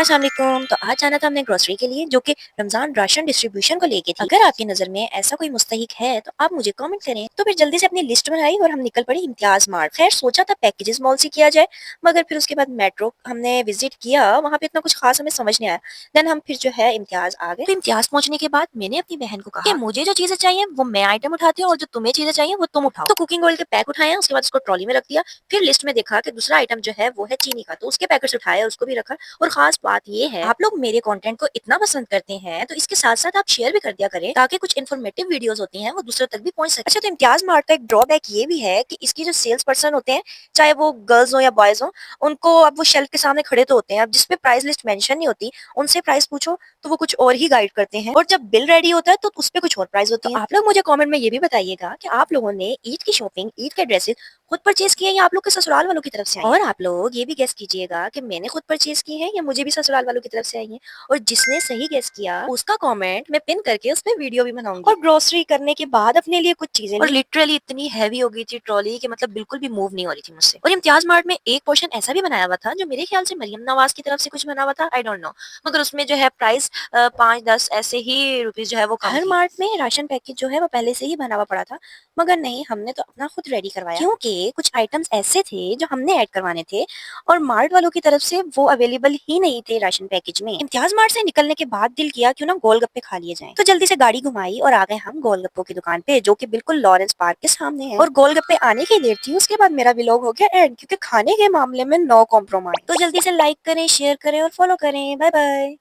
अस्सलाम वालेकुम। तो आज जाना था हमने ग्रोसरी के लिए जो कि रमजान राशन डिस्ट्रीब्यूशन को लेके थी। अगर आपकी नजर में ऐसा कोई मुस्तहिक है तो आप मुझे कमेंट करें। तो फिर जल्दी से अपनी लिस्ट बनाई और हम निकल पड़े इम्तियाज मार्ट। खैर सोचा था पैकेजेस मॉल से किया जाए, मगर फिर उसके बाद मेट्रो हमने विजिट किया, वहां पे इतना कुछ खास हमें समझ नहीं आया। देन हम फिर जो है इम्तियाज आ गए। तो इम्तियाज पहुंचने के बाद मैंने अपनी बहन को कहा कि मुझे जो चीजें चाहिए वो मैं आइटम उठाती हूँ और जो तुम्हें चीजें चाहिए वो तुम उठाओ। तो कुकिंग ऑयल के पैक उठाए, उसके बाद उसको ट्रॉली में रख दिया। फिर लिस्ट में देखा कि दूसरा आइटम जो है वो है चीनी का, तो उसके पैकेट्स उठाए, उसको भी रखा। और खास बात ये है, आप लोग मेरे कंटेंट को इतना पसंद करते हैं तो इसके साथ साथ आप शेयर भी कर दिया करें ताकि कुछ इन्फॉर्मेटिव वीडियोस होती हैं वो दूसरों तक भी पहुंच सके। अच्छा, तो इम्तियाज मार्ट का एक ड्रॉबैक ये भी है कि इसकी जो सेल्स पर्सन होते हैं, चाहे वो गर्ल्स हो या बॉयज हो, उनको अब वो शेल्फ के सामने खड़े तो होते हैं, अब जिसपे प्राइस लिस्ट मेंशन नहीं होती, उनसे प्राइस पूछो तो वो कुछ और ही गाइड करते हैं, और जब बिल रेडी होता है तो उस पे कुछ और प्राइस होती है। आप लोग मुझे कमेंट में ये भी बताइएगा कि आप लोगों ने ईद की शॉपिंग, ईद के ड्रेसेस खुद परचेज किए या आप लोग के ससुराल वालों की तरफ से आई हैं? और आप लोग ये भी गेस कीजिएगा कि मैंने खुद परचेज की है या मुझे भी ससुराल वालों की तरफ से आई है। और जिसने सही गेस किया उसका कमेंट मैं पिन करके उस पे वीडियो भी बनाऊंगी। और ग्रोसरी करने के बाद अपने लिए कुछ चीजें और लिटरली इतनी हैवी हो गई थी ट्रॉली कि मतलब बिल्कुल भी मूव नहीं हो रही थी मुझसे। और इम्तियाज मार्ट में एक पोर्शन ऐसा भी बनाया हुआ था जो मेरे ख्याल से मरियम नवाज की तरफ से कुछ बना हुआ था, आई डोंट नो, मगर उसमें जो है प्राइस 5-10 ऐसे ही रुपीस जो है वो कम हर थी। मार्ट में राशन पैकेज जो है वो पहले से ही बना हुआ पड़ा था, मगर नहीं, हमने तो अपना खुद रेडी करवाया क्योंकि कुछ आइटम्स ऐसे थे जो हमने ऐड करवाने थे और मार्ट वालों की तरफ से वो अवेलेबल ही नहीं थे राशन पैकेज में। इम्तियाज मार्ट से निकलने के बाद दिल किया क्यों ना गोलगप्पे खा लिए जाएं। तो जल्दी से गाड़ी घुमाई और आ गए हम गोलगप्पों की दुकान पे जो कि बिल्कुल लॉरेंस पार्क के सामने है। और गोलगप्पे आने की देर थी, उसके बाद मेरा व्लॉग हो गया एंड, क्योंकि खाने के मामले में नो कॉम्प्रोमाइज। तो जल्दी से लाइक करें, शेयर करें और फॉलो करें। Bye bye.